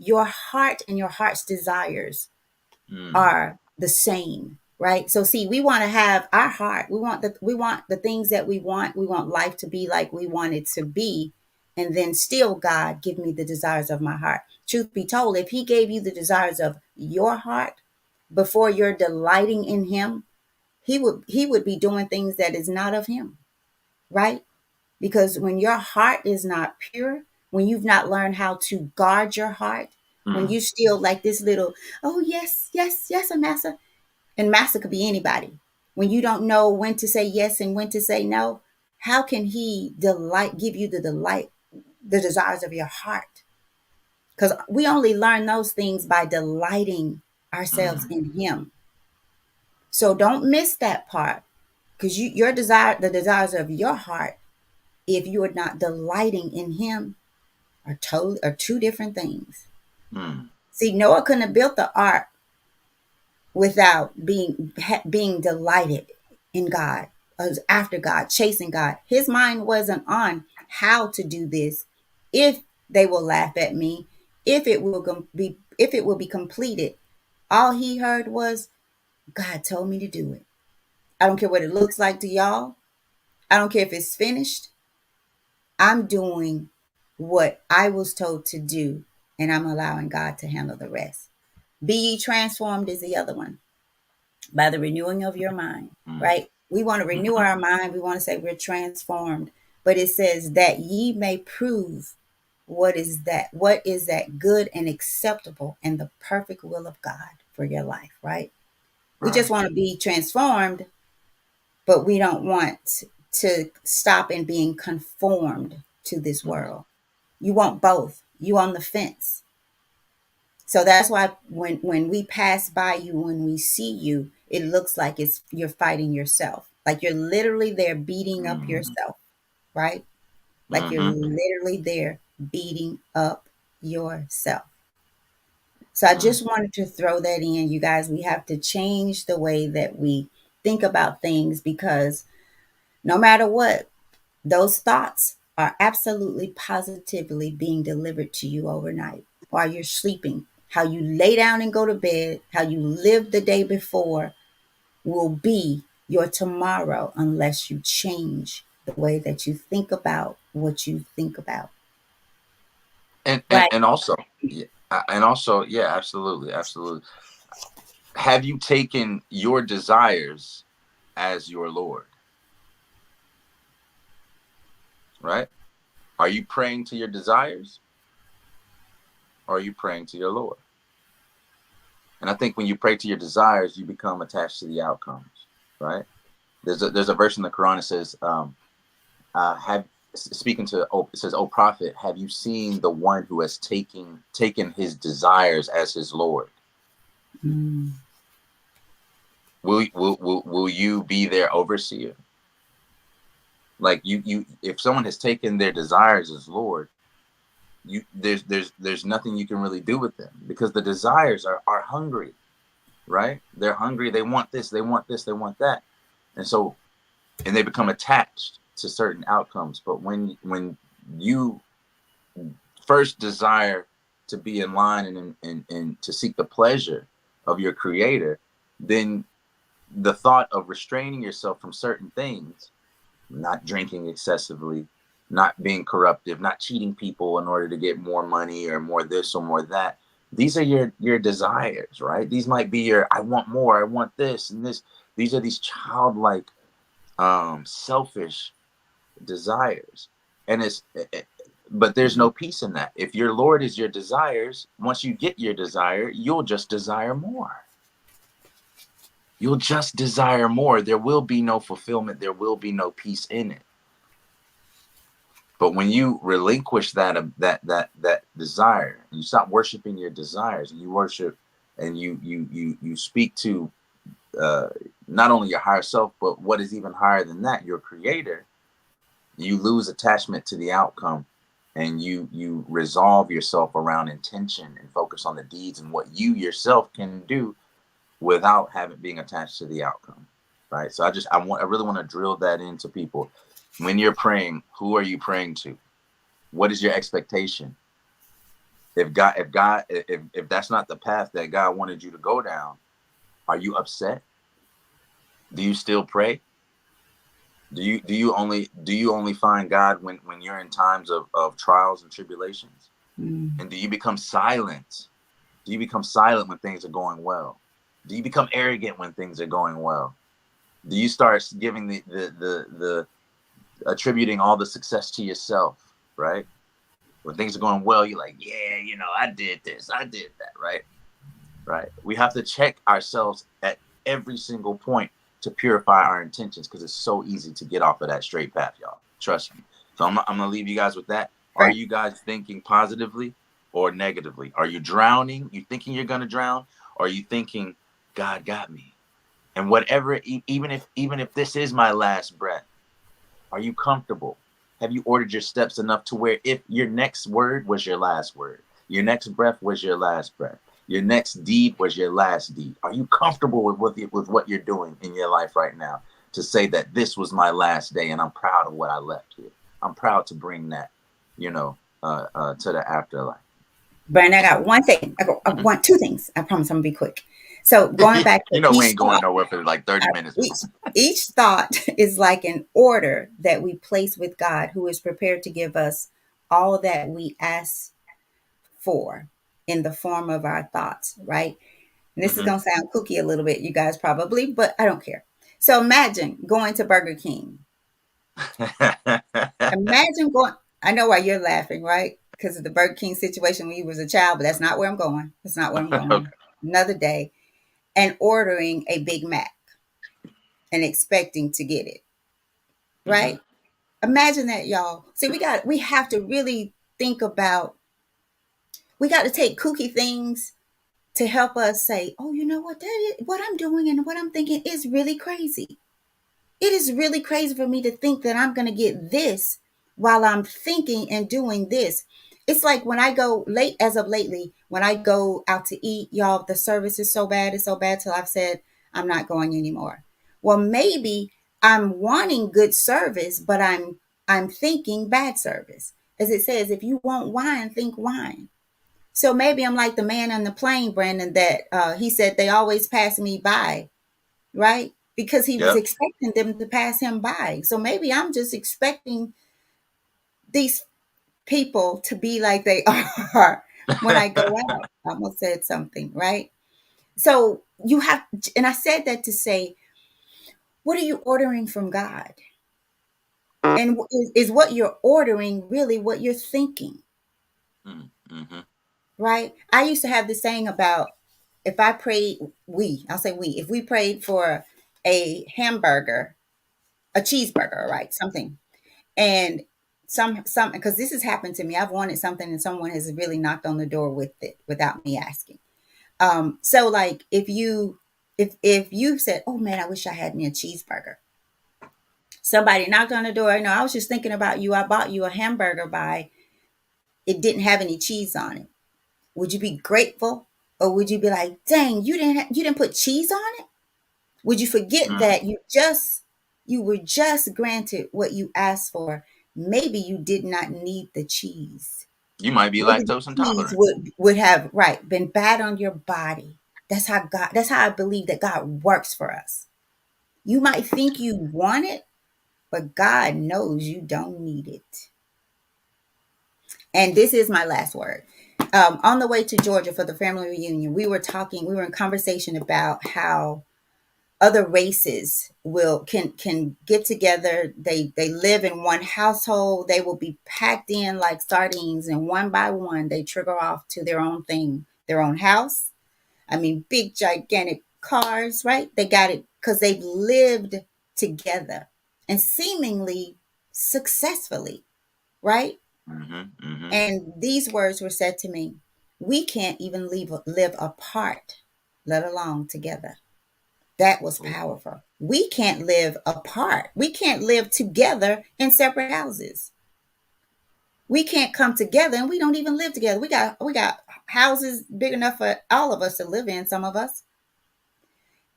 and your heart's desires Mm, are the same, right? So see, we want to have our heart. We want the things that we want. We want life to be like we want it to be. And then still, God, give me the desires of my heart. Truth be told, if he gave you the desires of your heart before you're delighting in him, he would be doing things that is not of him, right? Because when your heart is not pure, when you've not learned how to guard your heart, when mm, you still like this little, oh yes, yes, yes, I'm massa, and massa could be anybody. When you don't know when to say yes and when to say no, how can he give you the desires of your heart? Because we only learn those things by delighting ourselves mm, in him. So don't miss that part, because the desires of your heart, if you are not delighting in him, are two different things. Mm. See, Noah couldn't have built the ark without being delighted in God, after God, chasing God. His mind wasn't on how to do this, if they will laugh at me, if it will be completed. All he heard was, God told me to do it. I don't care what it looks like to y'all. I don't care if it's finished. I'm doing what I was told to do, and I'm allowing God to handle the rest. Be ye transformed is the other one, by the renewing of your mind, Mm. right? We want to renew Mm-hmm. our mind. We want to say we're transformed, but it says that ye may prove what is that good and acceptable and the perfect will of God for your life, right? We just Right. want to be transformed, but we don't want to stop in being conformed to this Mm. world. You want both. You on the fence. So that's why when we pass by you, when we see you, it looks like it's you're fighting yourself. Like you're literally there beating up Mm. yourself, right? Like you're Mm-hmm. literally there beating up yourself. So I Mm. just wanted to throw that in, you guys. We have to change the way that we think about things, because no matter what, those thoughts are absolutely positively being delivered to you overnight while you're sleeping. How you lay down and go to bed, how you lived the day before, will be your tomorrow unless you change the way that you think about what you think about. And, and Right. and also, yeah, yeah, absolutely, absolutely. Have you taken your desires as your Lord? Right? Are you praying to your desires, or are you praying to your Lord? And I think when you pray to your desires, you become attached to the outcomes. Right? There's a verse in the Quran that says, "Have speaking to it says, O prophet, have you seen the one who has taken his desires as his Lord? Mm. Will you be their overseer? Like you if someone has taken their desires as Lord, you there's nothing you can really do with them, because the desires are hungry, right? They're hungry, they want this, they want this, they want that. And so, and they become attached to certain outcomes. But when you first desire to be in line and to seek the pleasure of your creator, then the thought of restraining yourself from certain things, not drinking excessively, not being corruptive, not cheating people in order to get more money or more this or more that. These are your desires, right? These might be your I want more, I want this and this. These are these childlike, selfish desires. And but there's no peace in that. If your Lord is your desires, once you get your desire, you'll just desire more. You'll just desire more. There will be no fulfillment. There will be no peace in it. But when you relinquish that desire, and you stop worshiping your desires, and you worship, and you speak to, uh, not only your higher self, but what is even higher than that, your creator, you lose attachment to the outcome, and you resolve yourself around intention and focus on the deeds and what you yourself can do without having being attached to the outcome. Right. So I really want to drill that into people. When you're praying, who are you praying to? What is your expectation? If that's not the path that God wanted you to go down, are you upset? Do you still pray? Do you only find God when you're in times of trials and tribulations? Mm. And do you become silent? Do you become silent when things are going well? Do you become arrogant when things are going well? Do you start giving the attributing all the success to yourself, right? When things are going well, you're like, yeah, I did this, I did that, right? Right. We have to check ourselves at every single point to purify our intentions, because it's so easy to get off of that straight path, y'all. Trust me. So I'm gonna leave you guys with that. Are Right. you guys thinking positively or negatively? Are you drowning? You thinking you're gonna drown? Or are you thinking God got me? And whatever, even if this is my last breath, are you comfortable? Have you ordered your steps enough to where if your next word was your last word, your next breath was your last breath, your next deed was your last deed? Are you comfortable with what you're doing in your life right now to say that this was my last day and I'm proud of what I left here? I'm proud to bring that, to the afterlife. Brandon, I got one thing. I want two things. I promise I'm gonna be quick. So going back to We each ain't going thought, nowhere for like 30 minutes. each each thought is like an order that we place with God, who is prepared to give us all that we ask for in the form of our thoughts, right? And this is Mm-hmm. gonna sound kooky a little bit, you guys probably, but I don't care. So imagine going to Burger King. Imagine going. I know why you're laughing, right? Because of the Burger King situation when you was a child, but that's not where I'm going. That's not where I'm Okay. going. Another day, and ordering a Big Mac and expecting to get it, Mm-hmm. right? Imagine that, y'all. See, we have to really think about. We got to take kooky things to help us say, oh, you know what? That is, what I'm doing and what I'm thinking is really crazy. It is really crazy for me to think that I'm going to get this while I'm thinking and doing this. It's like when I go late, as of lately, when I go out to eat, y'all, the service is so bad. It's so bad till I've said, I'm not going anymore. Well, maybe I'm wanting good service, but I'm thinking bad service. As it says, if you want wine, think wine. So maybe I'm like the man on the plane, Brandon, that he said they always pass me by, right? Because he was Yep. expecting them to pass him by. So maybe I'm just expecting these people to be like they are when I go out. I almost said something, right? So you have, and I said that to say, what are you ordering from God? And is what you're ordering really what you're thinking, Mm-hmm. right? I used to have this saying about if I prayed, I'll say we, if we prayed for a hamburger, a cheeseburger, right? Something. And some because this has happened to me. I've wanted something and someone has really knocked on the door with it without me asking. So like if you said, oh man, I wish I had me a cheeseburger. Somebody knocked on the door. You know, I was just thinking about you. I bought you a hamburger by it didn't have any cheese on it. Would you be grateful? Or would you be like, dang, you didn't put cheese on it? Would you forget Mm-hmm. that you were just granted what you asked for? Maybe you did not need the cheese. You might be Maybe the lactose cheese intolerant. would have right been bad on your body. That's how I believe that God works for us. You might think you want it, but God knows you don't need it. And this is my last word. On the way to Georgia for the family reunion, we were in conversation about how other races can get together. They live in one household. They will be packed in like sardines, and one by one they trigger off to their own thing, their own house. I mean, big gigantic cars, right? They got it because they've lived together and seemingly successfully, right? Mm-hmm. Mm-hmm. And these words were said to me: we can't even live apart, let alone together. That was powerful. We can't live apart. We can't live together in separate houses. We can't come together and we don't even live together. We got houses big enough for all of us to live in, some of us.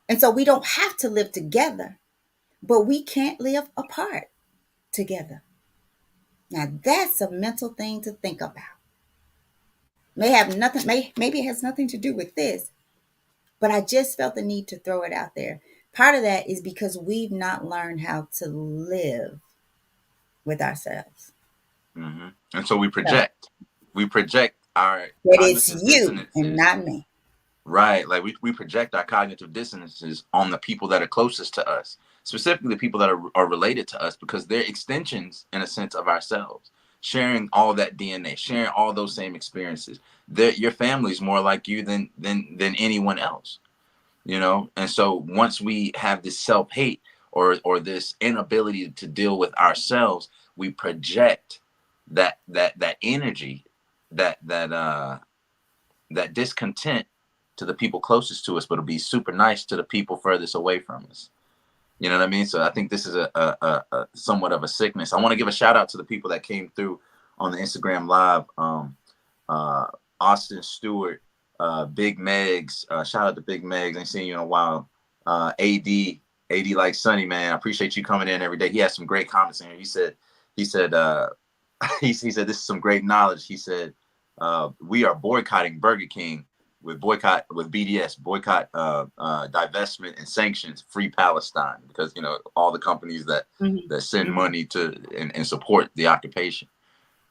And so we don't have to live together, but we can't live apart together. Now that's a mental thing to think about. Maybe it has nothing to do with this, but I just felt the need to throw it out there. Part of that is because we've not learned how to live with ourselves. Mm-hmm. And so we So project. We project our that it's cognitive you and dissonances. not me. Right. Like we project our cognitive dissonances on the people that are closest to us, specifically the people that are related to us, because they're extensions, in a sense, of ourselves, sharing all that DNA, sharing all those same experiences. Your family is more like you than anyone else, And so once we have this self-hate or this inability to deal with ourselves, we project that energy, that discontent to the people closest to us, but it'll be super nice to the people furthest away from us. You know what I mean? So I think this is a somewhat of a sickness. I want to give a shout out to the people that came through on the Instagram live. Uh, Austin Stewart, Big Megs. Shout out to Big Megs. Ain't seen you in a while. AD like Sunny, man. I appreciate you coming in every day. He had some great comments in here. He said he said this is some great knowledge. He said we are boycotting Burger King with BDS, boycott, divestment and sanctions, free Palestine, because all the companies that Mhm. send Mhm. money to and support the occupation.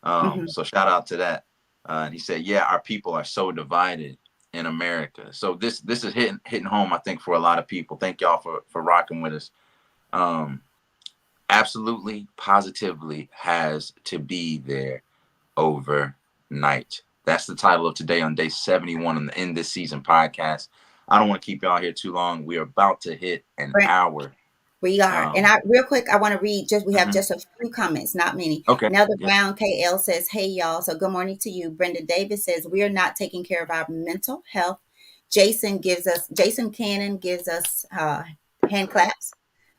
Mhm. So shout out to that. And he said, yeah, our people are so divided in America. So this is hitting home, I think, for a lot of people. Thank y'all for rocking with us. Um, Absolutely, positively has to be there overnight. That's the title of today on day 71 on the In This Season podcast. I don't want to keep y'all here too long. We are about to hit an hour. We are. And Um, I real quick, I want to read we have mhm. just a few comments, not many. Okay. Nelda Yeah. Brown KL says, hey y'all. So good morning to you. Brenda Davis says, we are not taking care of our mental health. Jason Cannon gives us hand claps.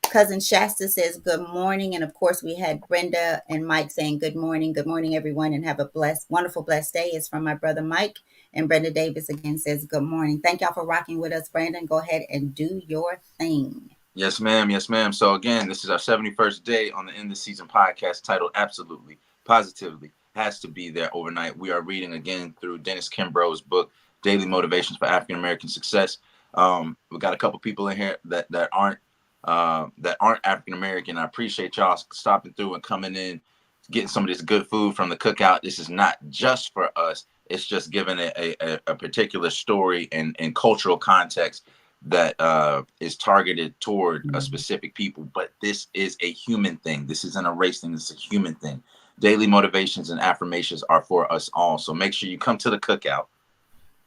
Cousin Shasta says, good morning. And of course, we had Brenda and Mike saying, good morning. Good morning, everyone. And have a wonderful, blessed day. It's from my brother Mike. And Brenda Davis again says, good morning. Thank y'all for rocking with us, Brandon. Go ahead and do your thing. Yes, ma'am. Yes, ma'am. So again, this is our 71st day on the End of Season podcast titled Absolutely, Positively Has to Be There Overnight. We are reading again through Dennis Kimbro's book, Daily Motivations for African American Success. We got a couple people in here that aren't African American. I appreciate y'all stopping through and coming in, getting some of this good food from the cookout. This is not just for us. It's just giving a particular story and cultural context that is targeted toward a specific people, but this is a human thing. This isn't a race thing. This is a human thing. Daily motivations and affirmations are for us all. So make sure you come to the cookout,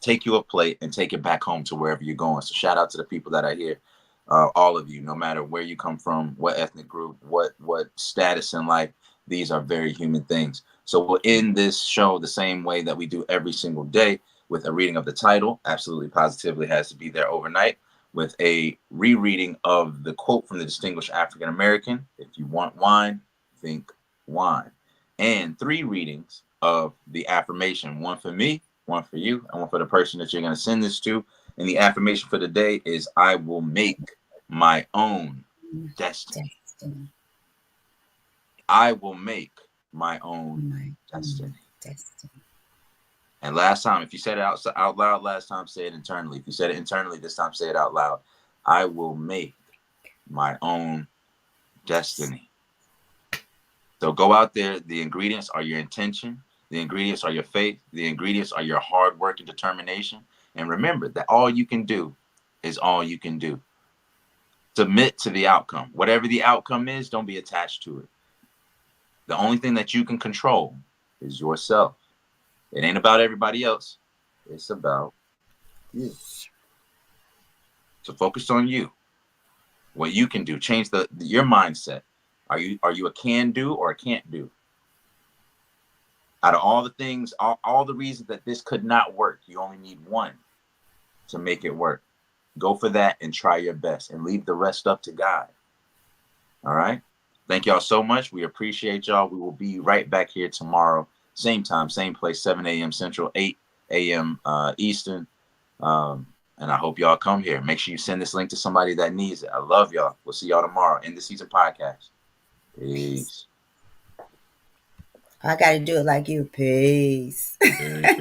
take you a plate, and take it back home to wherever you're going. So shout out to the people that are here, all of you, no matter where you come from, what ethnic group, what status in life. These are very human things. So we'll end this show the same way that we do every single day, with a reading of the title, Absolutely Positively Has to Be There Overnight, with a rereading of the quote from the distinguished African American, if you want wine, think wine, and 3 readings of the affirmation, one for me, one for you, and one for the person that you're going to send this to. And the affirmation for the day is, I will make my own destiny. Destiny. I will make my own My destiny. destiny. And last time, if you said it out loud last time, say it internally. If you said it internally this time, say it out loud. I will make my own destiny. So go out there. The ingredients are your intention. The ingredients are your faith. The ingredients are your hard work and determination. And remember that all you can do is all you can do. Submit to the outcome. Whatever the outcome is, don't be attached to it. The only thing that you can control is yourself. It ain't about everybody else. It's about you. So focus on you. What you can do. Change your mindset. Are you a can do or a can't do? Out of all the things, all the reasons that this could not work, you only need one to make it work. Go for that and try your best and leave the rest up to God. All right. Thank y'all so much. We appreciate y'all. We will be right back here tomorrow. Same time, same place, 7 a.m. Central, 8 a.m. Eastern. And I hope y'all come here. Make sure you send this link to somebody that needs it. I love y'all. We'll see y'all tomorrow in the season podcast. Peace. I got to do it like you. Peace. Peace.